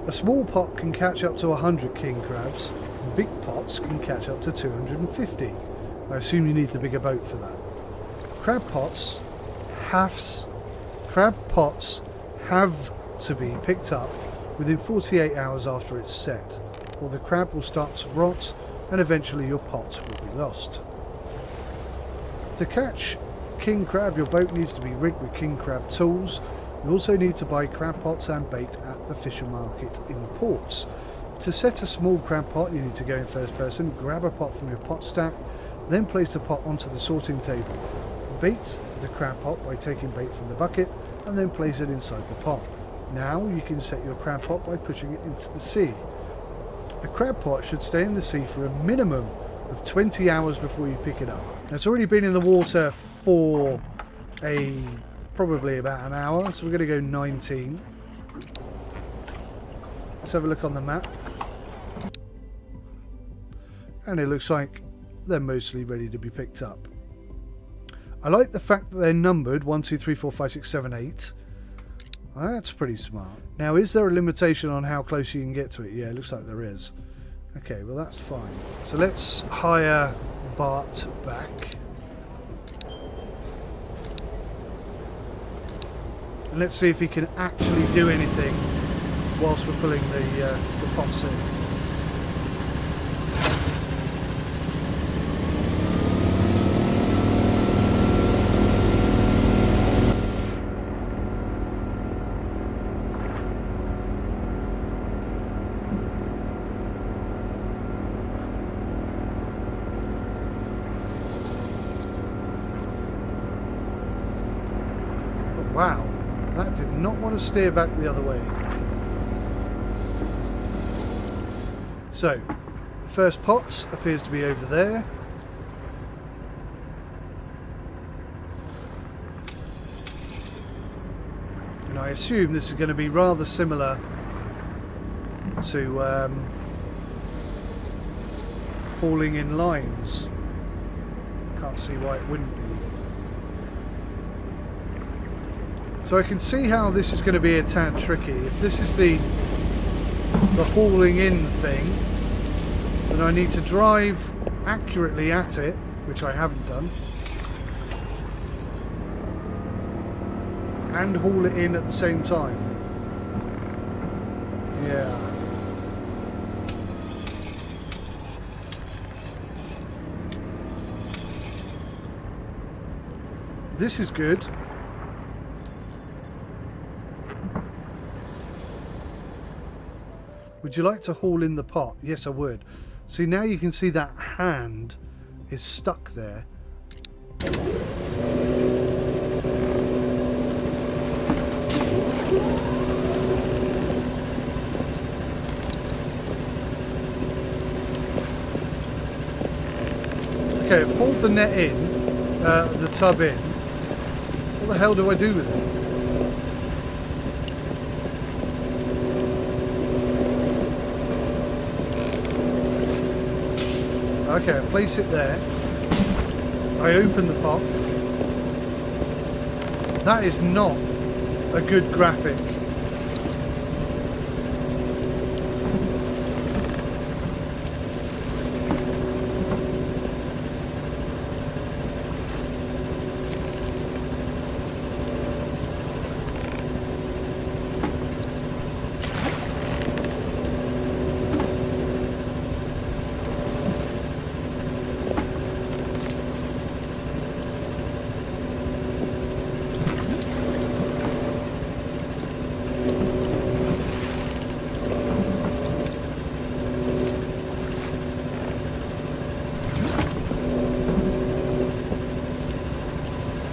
A small pot can catch up to 100 king crabs, and big pots can catch up to 250. I assume you need the bigger boat for that. Crab pots have to be picked up within 48 hours after it's set, or the crab will start to rot and eventually your pot will be lost. To catch king crab, your boat needs to be rigged with king crab tools. You also need to buy crab pots and bait at the fisher market in ports. To set a small crab pot, you need to go in first person, grab a pot from your pot stack, then place the pot onto the sorting table. Bait the crab pot by taking bait from the bucket and then place it inside the pot. Now you can set your crab pot by pushing it into the sea. A crab pot should stay in the sea for a minimum of 20 hours before you pick it up. Now it's already been in the water for probably about an hour, so we're going to go 19. Let's have a look on the map. And it looks like they're mostly ready to be picked up. I like the fact that they're numbered 1, 2, 3, 4, 5, 6, 7, 8. That's pretty smart. Now, is there a limitation on how close you can get to it? Yeah, it looks like there is. Okay, well that's fine. So let's hire Bart back. And let's see if he can actually do anything whilst we're pulling the pots in. Wow, that did not want to steer back the other way. So, the first pot appears to be over there. And I assume this is going to be rather similar to hauling in lines. Can't see why it wouldn't be. So I can see how this is going to be a tad tricky. If this is the hauling in thing, then I need to drive accurately at it, which I haven't done, and haul it in at the same time. Yeah. This is good. Would you like to haul in the pot? Yes, I would. See, now you can see that hand is stuck there. Okay, I've pulled the net in, the tub in. What the hell do I do with it? Okay, I place it there. I open the pot. That is not a good graphic.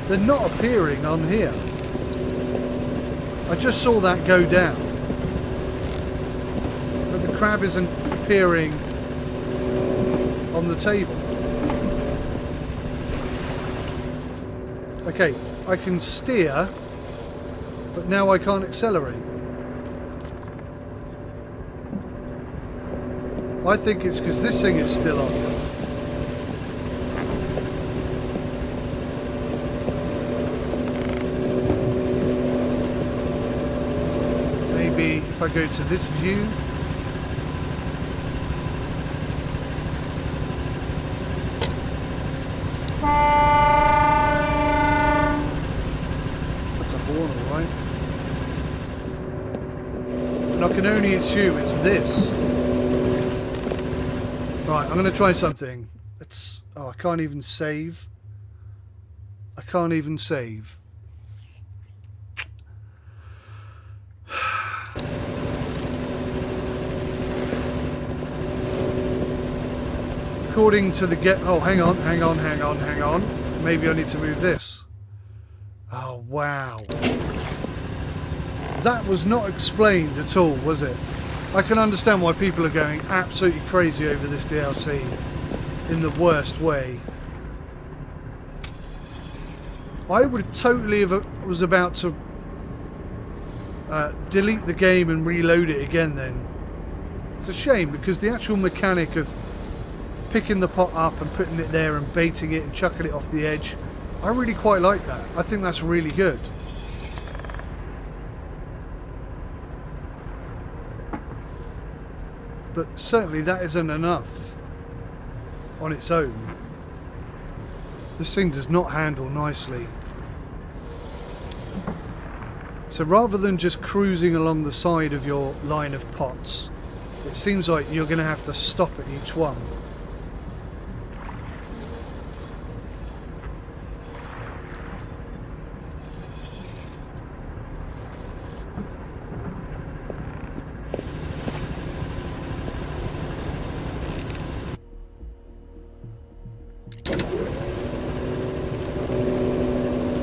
They're not appearing on here. I just saw that go down. But the crab isn't appearing on the table. Okay, I can steer, but now I can't accelerate. I think it's because this thing is still on. maybe if I go to this view. That's a horn, alright. And I can only assume it's this. Right, I'm going to try something. It's... oh, I can't even save. I can't even save. According to the oh, hang on. Maybe I need to move this. Oh, wow. That was not explained at all, was it? I can understand why people are going absolutely crazy over this DLC in the worst way. I would totally have was about to delete the game and reload it again then. It's a shame because the actual mechanic of picking the pot up and putting it there and baiting it and chucking it off the edge, I really quite like that. I think that's really good. But certainly that isn't enough on its own. This thing does not handle nicely. So rather than just cruising along the side of your line of pots, it seems like you're going to have to stop at each one.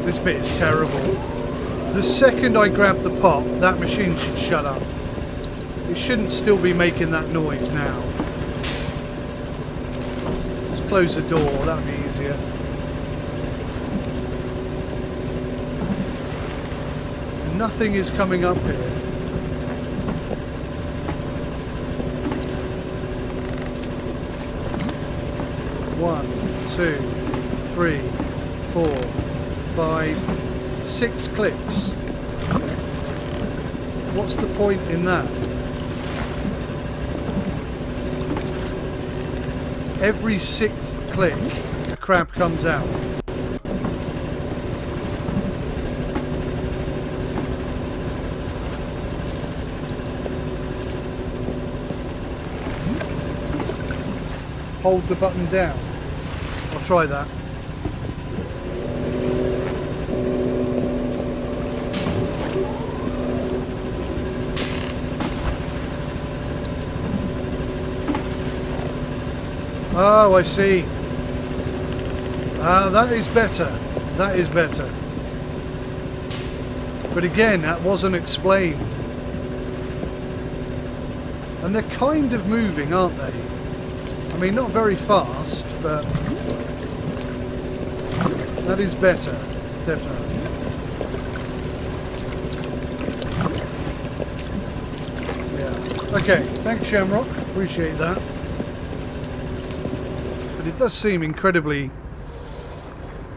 This bit is terrible. The second I grab the pot, that machine should shut up. It shouldn't still be making that noise now. Let's close the door, that'll be easier. Nothing is coming up here. One, two, three, 4, 5, 6 clicks. What's the point in that? Every 6th click, a crab comes out. Hold the button down. I'll try that. Oh, I see. That is better. That is better. But again, that wasn't explained. And they're kind of moving, aren't they? I mean, not very fast, but that is better, definitely. Yeah. Okay, thanks Shamrock, appreciate that. But it does seem incredibly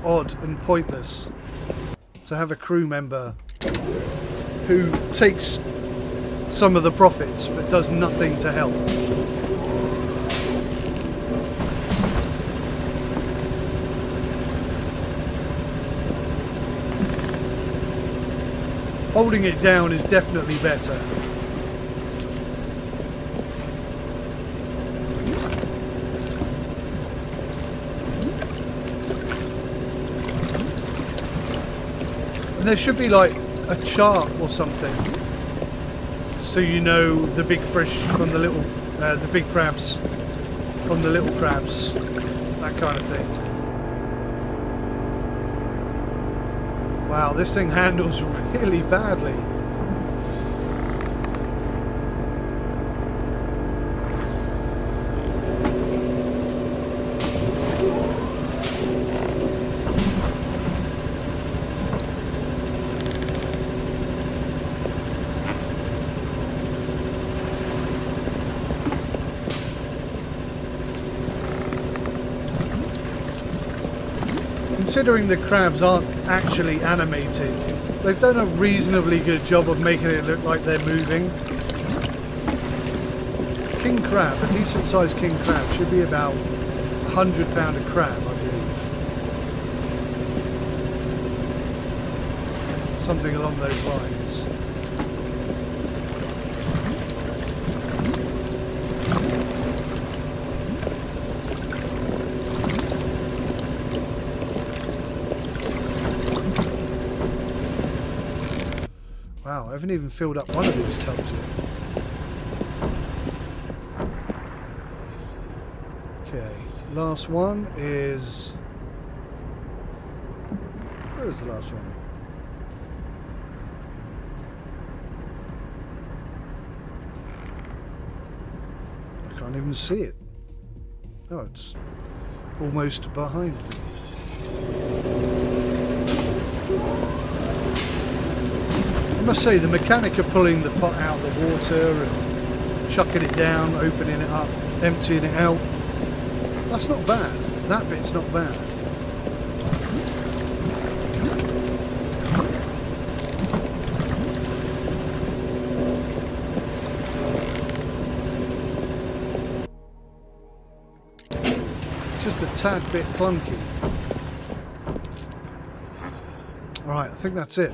odd and pointless to have a crew member who takes some of the profits but does nothing to help. Holding it down is definitely better. And there should be like a chart or something, so you know the big fish from the little, the big crabs from the little crabs, that kind of thing. Wow, this thing handles really badly. Considering the crabs aren't actually animated, They've done a reasonably good job of making it look like they're moving. King crab, a decent sized king crab, should be about £100 a crab, I believe. Something along those lines. Wow, I haven't even filled up one of these tubs yet. Okay, last one is... Where is the last one? I can't even see it. Oh, it's almost behind me. I must say, the mechanic of pulling the pot out of the water and chucking it down, opening it up, emptying it out, that's not bad. That bit's not bad. Just a tad bit clunky. Alright, I think that's it.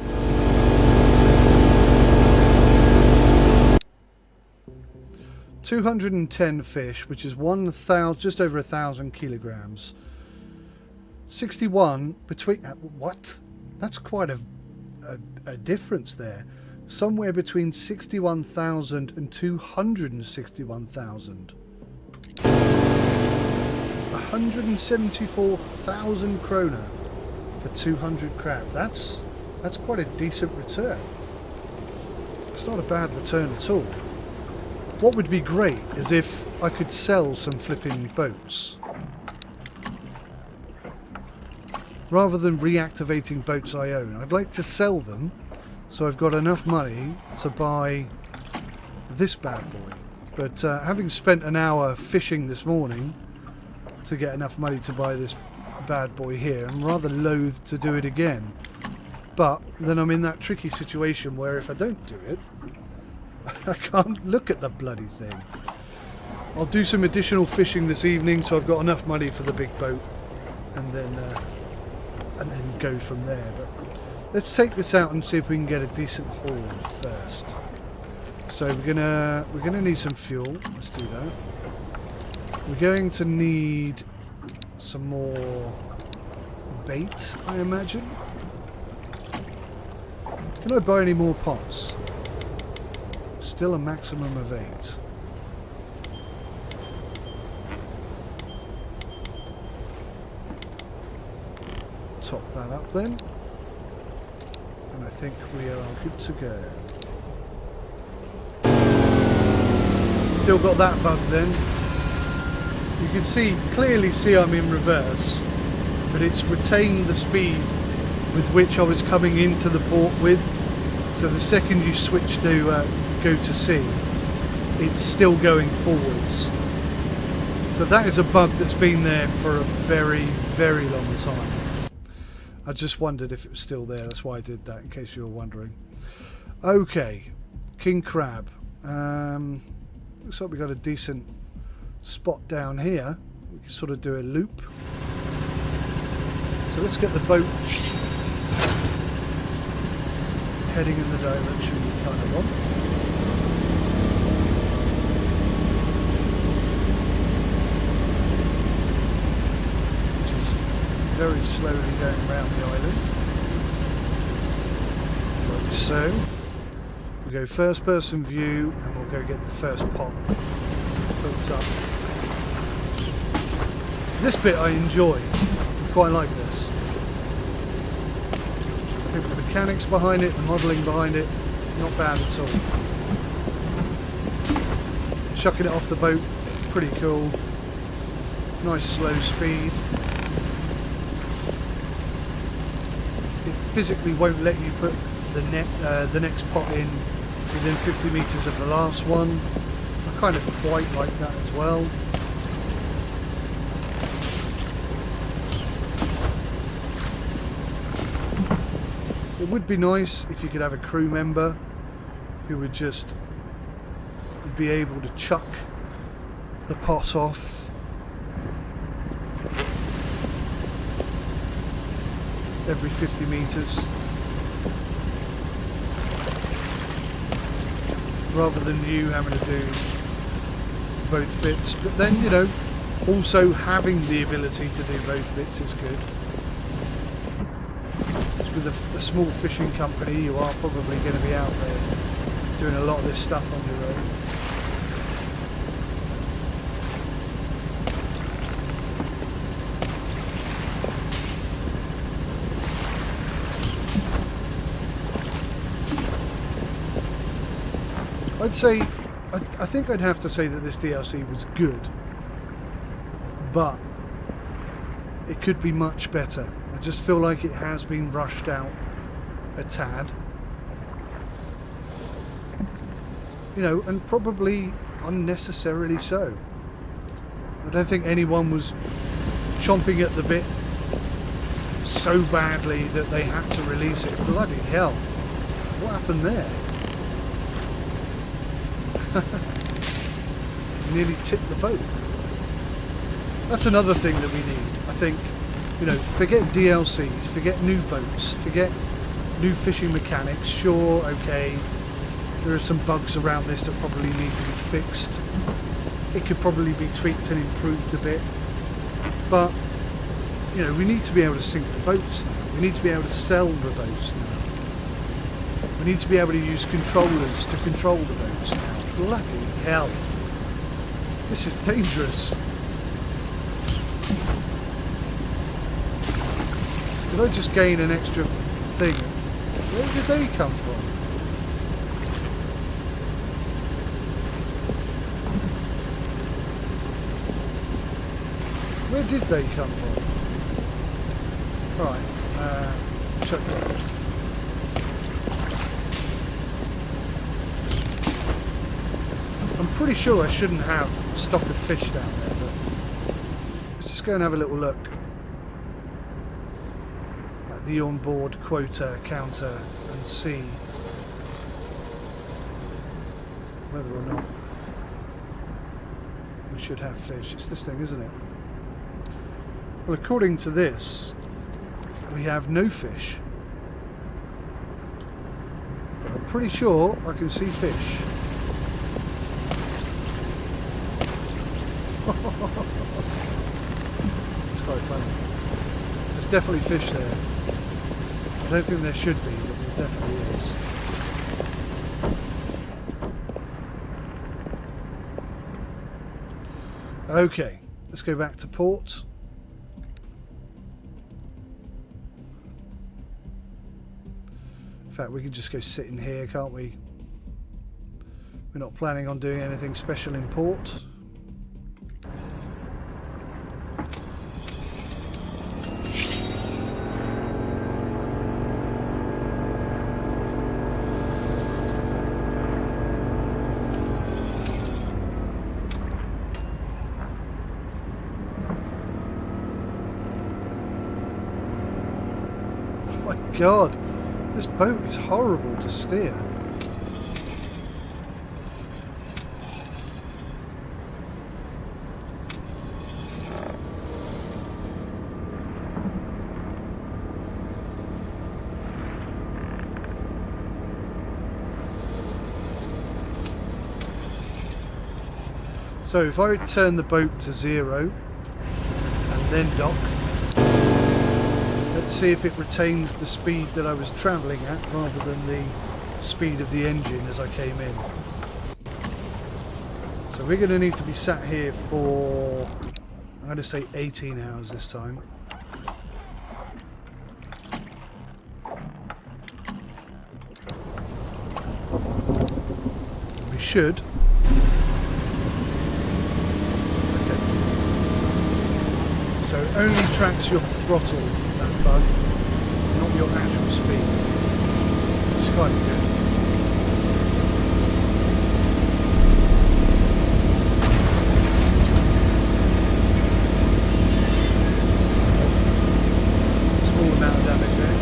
$210 fish, which is 1,000, just over 1,000 kilograms. 61 between what? That's quite a difference there. Somewhere between 61,000 and 261,000. 174,000 kroner for 200 crab. That's quite a decent return. It's not a bad return at all. What would be great is if I could sell some flipping boats. Rather than reactivating boats I own, I'd like to sell them so I've got enough money to buy this bad boy. But having spent an hour fishing this morning to get enough money to buy this bad boy here, I'm rather loath to do it again. But then I'm in that tricky situation where if I don't do it, I can't look at the bloody thing. I'll do some additional fishing this evening so I've got enough money for the big boat, and then go from there. But let's take this out and see if we can get a decent haul first. So we're gonna need some fuel. Let's do that. We're going to need some more bait, I imagine. Can I buy any more pots? Still a maximum of 8. Top that up then. And I think we are good to go. Still got that bug then. You can clearly see I'm in reverse, but it's retained the speed with which I was coming into the port with. So the second you switch to go to sea, it's still going forwards. So that is a bug that's been there for a very, very long time. I just wondered if it was still there. That's why I did that, in case you were wondering. Okay, king crab. Looks like we got a decent spot down here. We can sort of do a loop. So let's get the boat heading in the direction we kind of want. Which is very slowly going around the island. Like so. We'll go first person view and we'll go get the first pot hooked up. This bit I enjoy. I quite like this. I think the mechanics behind it, the modelling behind it, not bad at all. Chucking it off the boat, pretty cool. Nice slow speed. It physically won't let you put the next pot in within 50 metres of the last one. I kind of quite like that as well. It It would be nice if you could have a crew member who would just be able to chuck the pot off every 50 meters rather than you having to do both bits. But then, you know, also having the ability to do both bits is good. With a small fishing company, you are probably going to be out there doing a lot of this stuff on your own. I'd say, I think I'd have to say that this DLC was good, but it could be much better. I just feel like it has been rushed out a tad. You know, and probably unnecessarily so. I don't think anyone was chomping at the bit so badly that they had to release it. Bloody hell. What happened there? Nearly tipped the boat. That's another thing that we need. I think, you know, forget DLCs, forget new boats, forget new fishing mechanics. Sure, okay, there are some bugs around this that probably need to be fixed. It could probably be tweaked and improved a bit. But, you know, we need to be able to sink the boats now. We need to be able to sell the boats now. We need to be able to use controllers to control the boats now. Bloody hell. This is dangerous. Did I just gain an extra thing? Where did they come from? Where did they come from? Right, chuck that off. I'm pretty sure I shouldn't have stock of fish down there, but let's just go and have a little look at the onboard quota counter and see whether or not we should have fish. It's this thing, isn't it? Well, according to this, we have no fish, but I'm pretty sure I can see fish. It's quite funny. There's definitely fish there. I don't think there should be, but there definitely is. Okay, let's go back to port. In fact, we can just go sit in here, can't we? We're not planning on doing anything special in port. God, this boat is horrible to steer. So if I turn the boat to 0 and then dock, let's see if it retains the speed that I was travelling at rather than the speed of the engine as I came in. So we're going to need to be sat here for, I'm going to say 18 hours this time. We should. Okay. So it only tracks your throttle, that bug, not your actual speed. It's quite good. Small amount of damage there.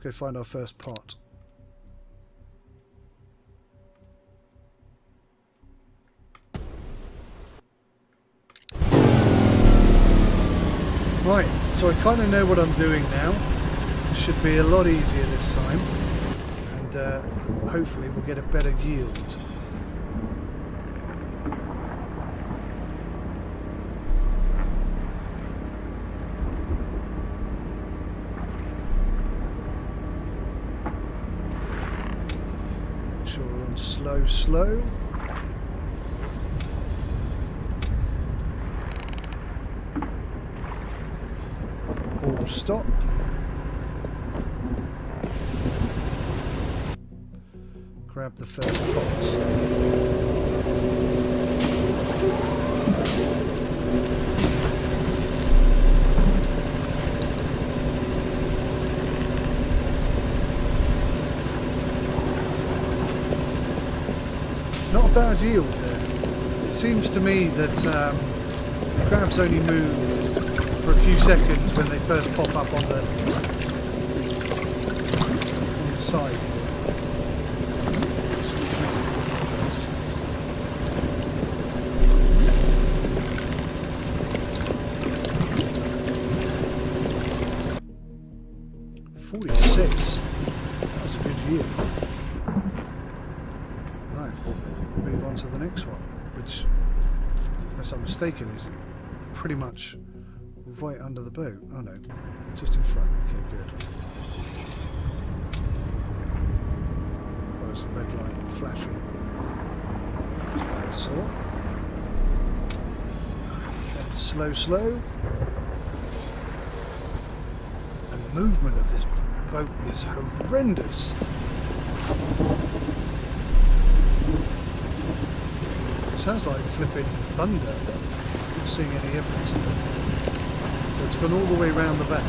go find our first pot. Right, so I kind of know what I'm doing now. It should be a lot easier this time, and hopefully we'll get a better yield. Make sure we're on slow. All stop. Grab the first pot. Not a bad yield there. It seems to me that crabs only move for a few seconds when they first pop up on the side. That's a good yield. Right, move on to the next one, which, unless I'm mistaken, is pretty much right under the boat. Oh no, just in front. Okay, good. Oh, there's a red light flashing. That's what I saw. Then slow. The movement of this boat is horrendous. It sounds like flipping thunder, but I'm not seeing any evidence of it. So it's gone all the way around the back.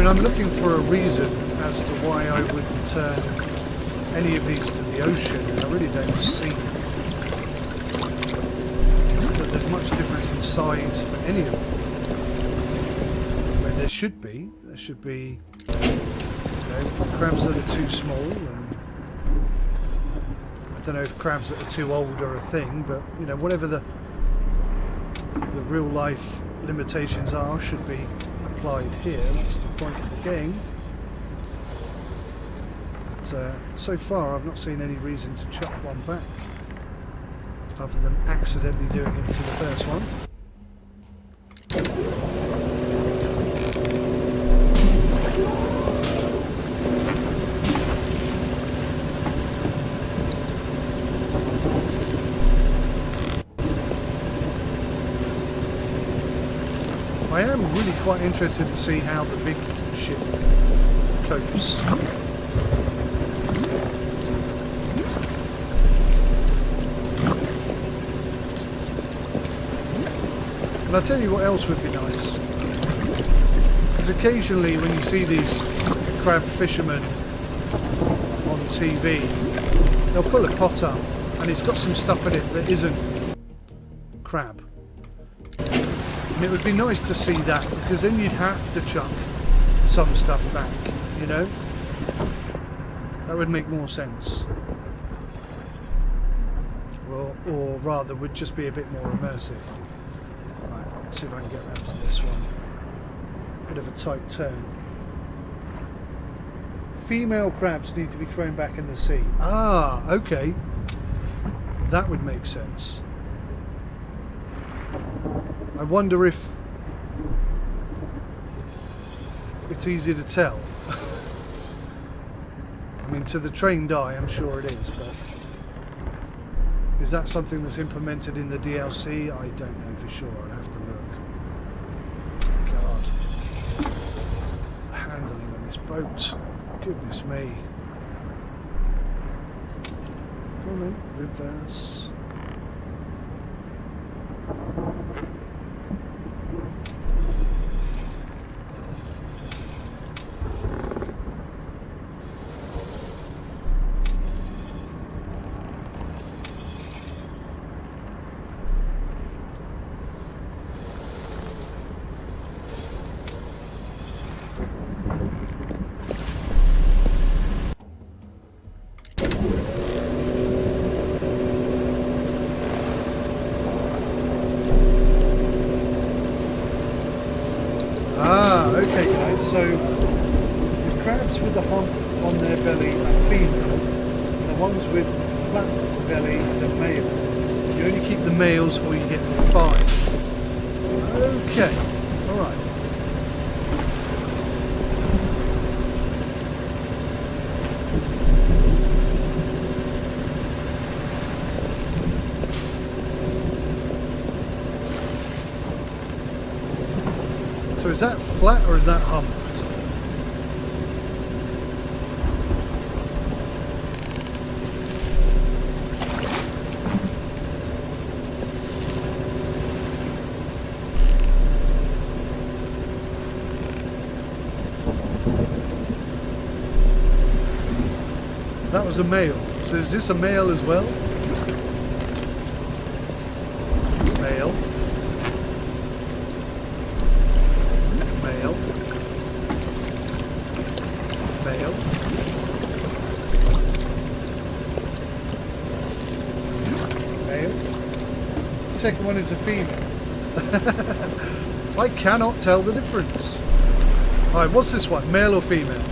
I'm looking for a reason as to why I would return any of these to the ocean, and I really don't see that there's much difference in size for any of them. I mean, there should be, crabs that are too small, and I don't know if crabs that are too old are a thing, but whatever the real life limitations are should be applied here. That's the point of the game. But so far I've not seen any reason to chuck one back, other than accidentally doing it to the first one. I am really quite interested to see how the big ship copes. And I'll tell you what else would be nice. Because occasionally when you see these crab fishermen on TV, they'll pull a pot up and it's got some stuff in it that isn't crab. And it would be nice to see that, because then you'd have to chuck some stuff back, That would make more sense. or rather would just be a bit more immersive. Right, let's see if I can get around to this one. Bit of a tight turn. Female crabs need to be thrown back in the sea. Ah, okay. That would make sense. I wonder if it's easy to tell. I mean, to the trained eye, I'm sure it is, but is that something that's implemented in the DLC? I don't know for sure. I'll have to look. God. The handling on this boat. Goodness me. Go on then, reverse. Okay guys, so the crabs with the hump on their belly are female, and the ones with flat bellies are male. You only keep the males or you get 5. Okay, alright. So is that flat or is that humped? That was a male. So is this a male as well? Male. Male. Male. Male. Second one is a female. I cannot tell the difference. Alright, what's this one? Male or female?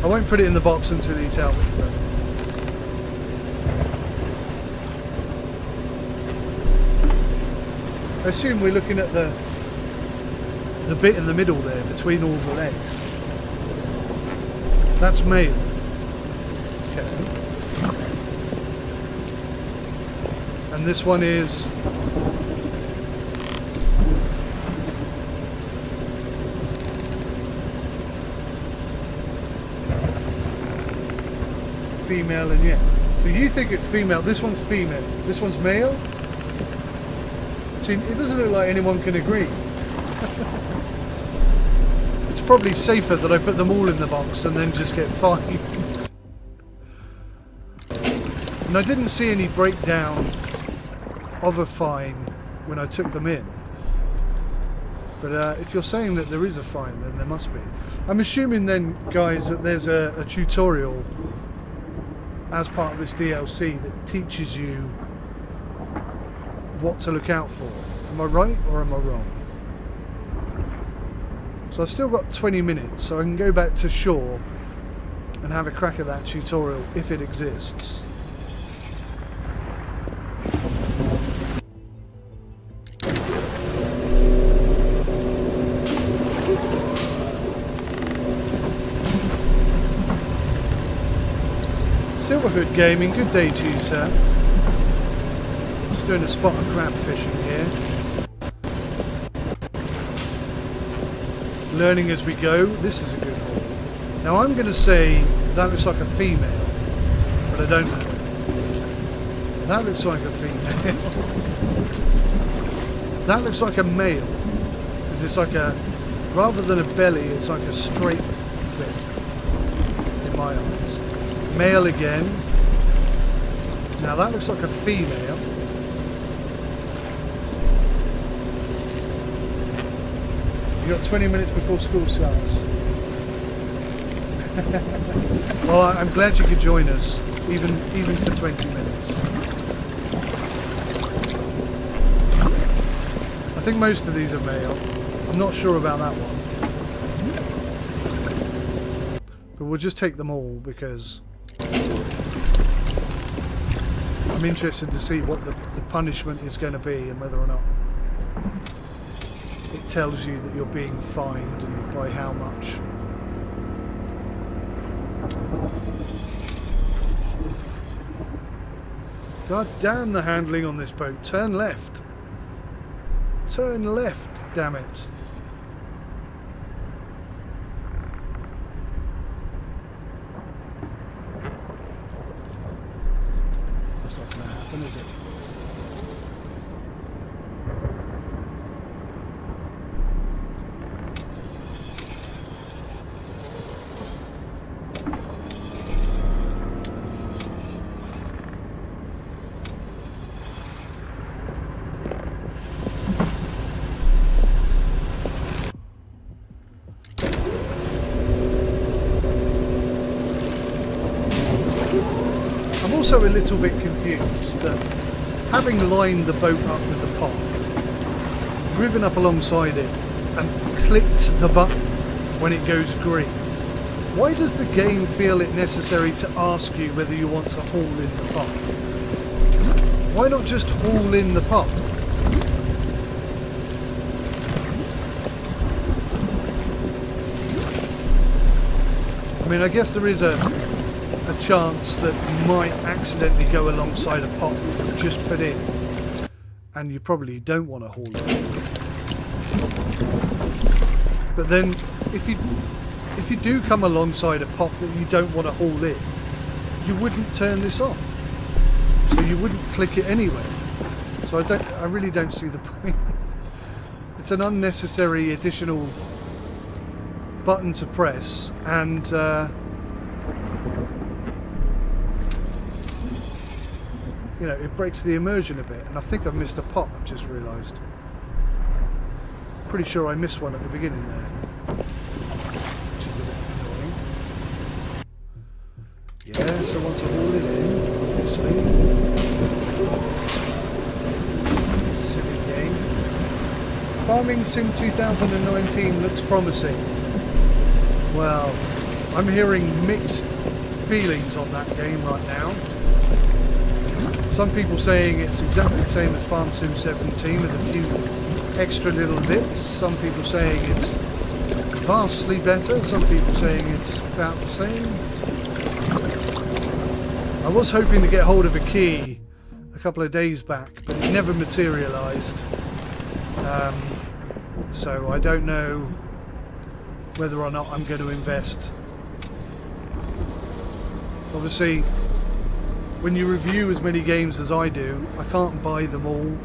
I won't put it in the box until you tell me. But I assume we're looking at the bit in the middle there between all the legs. That's male. Okay. And this one is female, and yeah. So you think it's female, this one's female, this one's male? See, it doesn't look like anyone can agree. It's probably safer that I put them all in the box and then just get fined. And I didn't see any breakdown of a fine when I took them in. But if you're saying that there is a fine, then there must be. I'm assuming then, guys, that there's a tutorial as part of this DLC that teaches you what to look out for. Am I right or am I wrong? So I've still got 20 minutes, so I can go back to shore and have a crack at that tutorial if it exists. Silverhood Gaming, good day to you, sir. Just doing a spot of crab fishing here. Learning as we go. This is a good haul. Now I'm going to say that looks like a female, but I don't know. That looks like a female. That looks like a male, because it's like a, rather than a belly, it's like a straight bit in my eyes. Male again. Now that looks like a female. You've got 20 minutes before school starts. Well, I'm glad you could join us, even for 20 minutes. think most of these are male. I'm not sure about that one. But we'll just take them all because I'm interested to see what the punishment is going to be and whether or not it tells you that you're being fined and by how much. God damn the handling on this boat. Turn left. Turn left, damn it. That's not going to happen, is it? Also a little bit confused that having lined the boat up with the pot, driven up alongside it and clicked the button when it goes green, why does the game feel it necessary to ask you whether you want to haul in the pot? Why not just haul in the pot? I mean, I guess there is a chance that you might accidentally go alongside a pot that you've just put in and you probably don't want to haul it. But then if you do come alongside a pot that you don't want to haul in, you wouldn't turn this off, so you wouldn't click it anyway. So I really don't see the point. It's an unnecessary additional button to press, and you know, it breaks the immersion a bit. And I think I've missed a pot, I've just realised. Pretty sure I missed one at the beginning there, which is a bit annoying. Yeah, so once I haul it in, obviously. Silly game. Farming Sim 2019 looks promising. Well, I'm hearing mixed feelings on that game right now. Some people saying it's exactly the same as Farm Sim 17 with a few extra little bits. Some people saying it's vastly better. Some people saying it's about the same. I was hoping to get hold of a key a couple of days back, but it never materialised. So I don't know whether or not I'm going to invest. Obviously, when you review as many games as I do, I can't buy them all.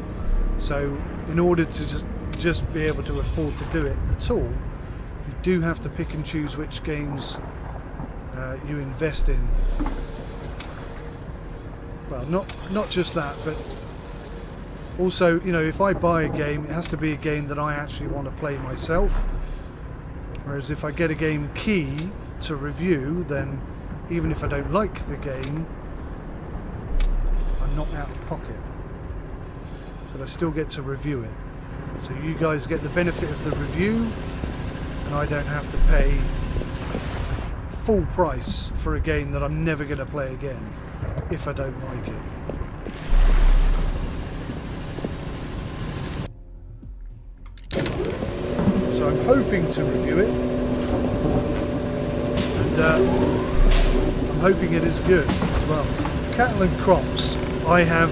So in order to just be able to afford to do it at all, you do have to pick and choose which games you invest in. Well, not just that, but also, you know, if I buy a game, it has to be a game that I actually want to play myself. Whereas if I get a game key to review, then even if I don't like the game, I'm not out of pocket. But I still get to review it. So you guys get the benefit of the review, and I don't have to pay full price for a game that I'm never going to play again if I don't like it. So I'm hoping to review it, and I'm hoping it is good as well. Cattle and Crops, I have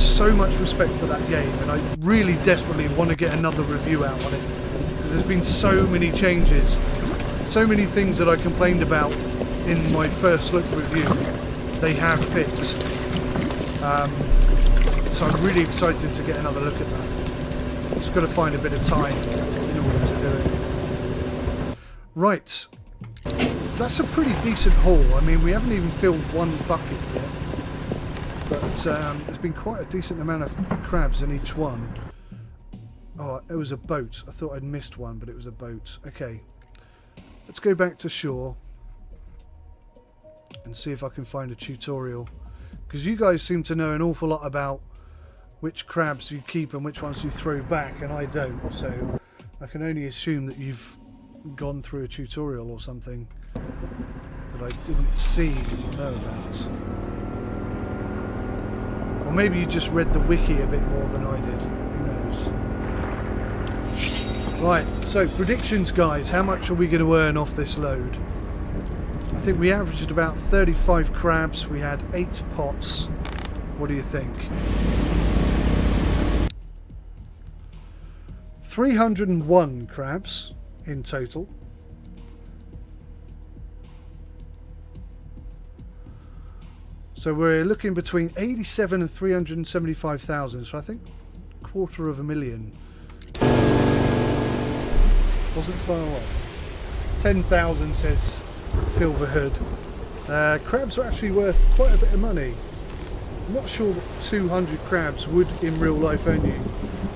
so much respect for that game, and I really desperately want to get another review out on it, because there's been so many changes, so many things that I complained about in my first look review they have fixed. So I'm really excited to get another look at that. Just got to find a bit of time in order to do it. Right, that's a pretty decent haul. I mean, we haven't even filled one bucket yet, but there's been quite a decent amount of crabs in each one. Oh, it was a boat. I thought I'd missed one, but it was a boat. Okay, let's go back to shore and see if I can find a tutorial, because you guys seem to know an awful lot about which crabs you keep and which ones you throw back, and I don't, so I can only assume that you've gone through a tutorial or something that I didn't see or know about. Or maybe you just read the wiki a bit more than I did, who knows. Right, so predictions guys, how much are we going to earn off this load? I think we averaged about 35 crabs, we had 8 pots. What do you think? 301 crabs in total. So we're looking between 87 and 375,000, so I think 250,000. Wasn't far off. 10,000 says Silverhood. Crabs are actually worth quite a bit of money. I'm not sure that 200 crabs would in real life earn you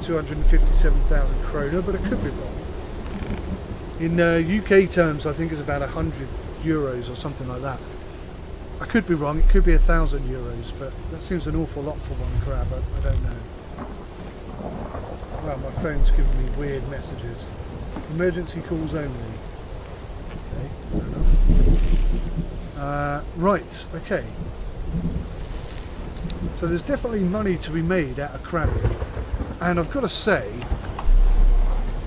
257,000 kroner, but it could be wrong. In UK terms, I think it's about 100 euros or something like that. I could be wrong, it could be 1,000 euros, but that seems an awful lot for one crab, I don't know. Well, my phone's giving me weird messages. Emergency calls only. Okay, fair enough. Right, okay. So there's definitely money to be made out of crabbing. And I've got to say,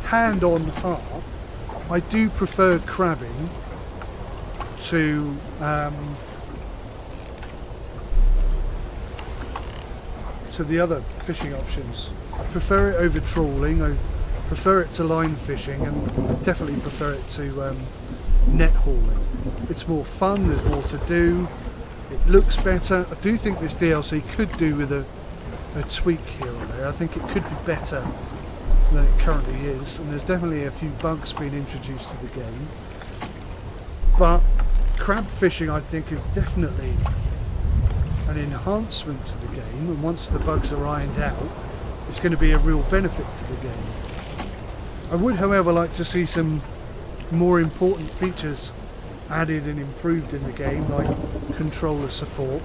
hand on heart, I do prefer crabbing to the other fishing options. I prefer it over trawling, I prefer it to line fishing, and I definitely prefer it to net hauling. It's more fun, there's more to do, it looks better. I do think this DLC could do with a tweak here or there. I think it could be better than it currently is, and there's definitely a few bugs being introduced to the game. But crab fishing, I think, is definitely an enhancement to the game, and once the bugs are ironed out, it's going to be a real benefit to the game. I would, however, like to see some more important features added and improved in the game, like controller support.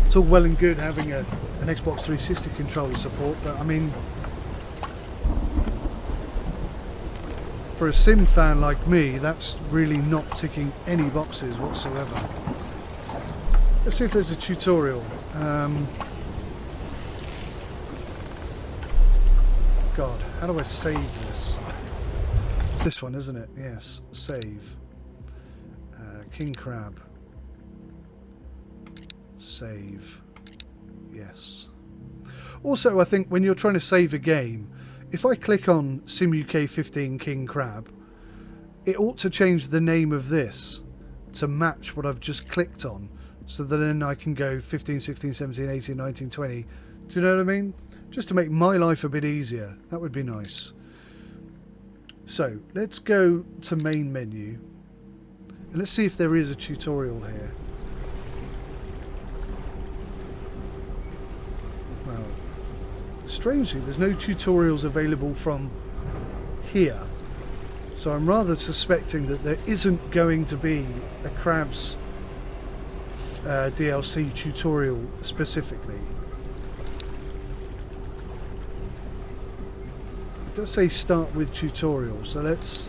It's all well and good having an Xbox 360 controller support, but I mean, for a sim fan like me, that's really not ticking any boxes whatsoever. Let's see if there's a tutorial. God, how do I save this? This one, isn't it? Yes, save. King crab. Save. Yes. Also, I think when you're trying to save a game, if I click on SimUK 15 King Crab, it ought to change the name of this to match what I've just clicked on, so that then I can go 15, 16, 17, 18, 19, 20. Do you know what I mean? Just to make my life a bit easier. That would be nice. So, let's go to main menu. And let's see if there is a tutorial here. Well, strangely, there's no tutorials available from here. So I'm rather suspecting that there isn't going to be a crabs DLC tutorial specifically. It does say start with tutorial, so let's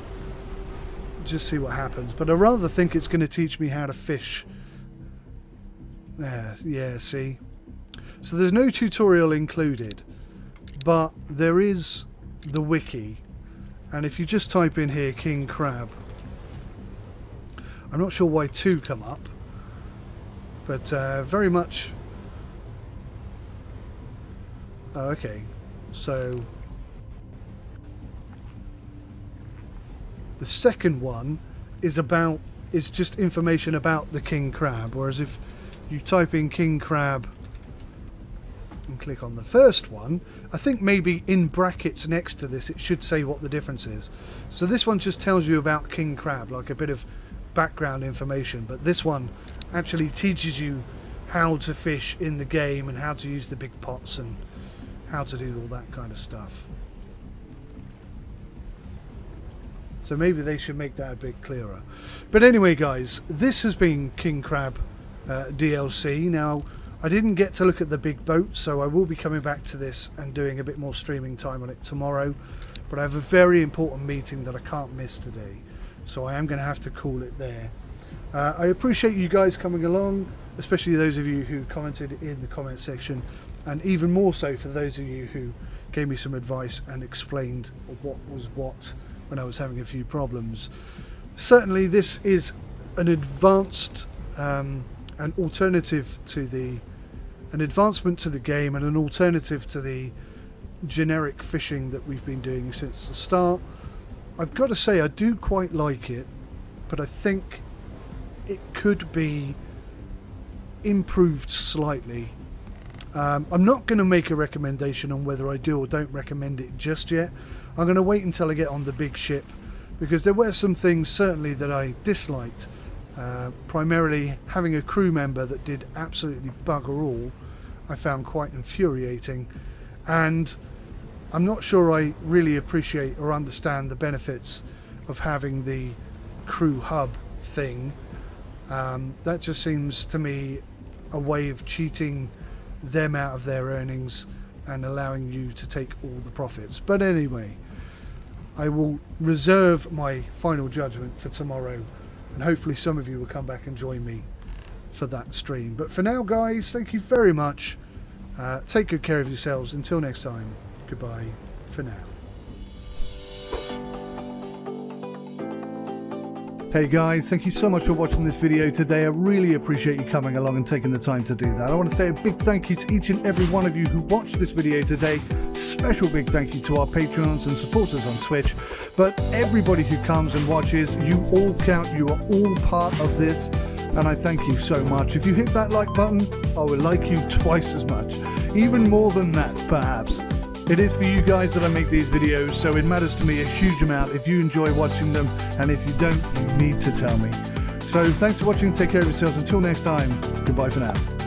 just see what happens. But I rather think it's going to teach me how to fish. Yeah, see. So there's no tutorial included, but there is the wiki. And if you just type in here King Crab, I'm not sure why 2 come up, but very much. Oh, okay. So the second one is just information about the king crab, whereas if you type in king crab and click on the first one, I think maybe in brackets next to this it should say what the difference is. So this one just tells you about king crab, like a bit of background information, but this one actually teaches you how to fish in the game and how to use the big pots and how to do all that kind of stuff. So maybe they should make that a bit clearer. But anyway guys, this has been King Crab DLC. Now, I didn't get to look at the big boat, so I will be coming back to this and doing a bit more streaming time on it tomorrow. But I have a very important meeting that I can't miss today, so I am going to have to call it there. I appreciate you guys coming along, especially those of you who commented in the comment section, and even more so for those of you who gave me some advice and explained what was what when I was having a few problems. Certainly this is an advanced an alternative to an advancement to the game, and an alternative to the generic fishing that we've been doing since the start. I've got to say I do quite like it, but I think it could be improved slightly. I'm not going to make a recommendation on whether I do or don't recommend it just yet. I'm going to wait until I get on the big ship, because there were some things certainly that I disliked. Primarily having a crew member that did absolutely bugger all I found quite infuriating, and I'm not sure I really appreciate or understand the benefits of having the crew hub thing. That just seems to me a way of cheating them out of their earnings and allowing you to take all the profits. But anyway, I will reserve my final judgment for tomorrow, and hopefully some of you will come back and join me for that stream. But for now, guys, thank you very much. Take good care of yourselves. Until next time, goodbye for now. Hey guys, thank you so much for watching this video today. I really appreciate you coming along and taking the time to do that. I want to say a big thank you to each and every one of you who watched this video today. Special big thank you to our Patreons and supporters on Twitch. But everybody who comes and watches, you all count. You are all part of this, and I thank you so much. If you hit that like button, I will like you twice as much. Even more than that, perhaps. It is for you guys that I make these videos, so it matters to me a huge amount if you enjoy watching them, and if you don't, you need to tell me. So thanks for watching, take care of yourselves, until next time, goodbye for now.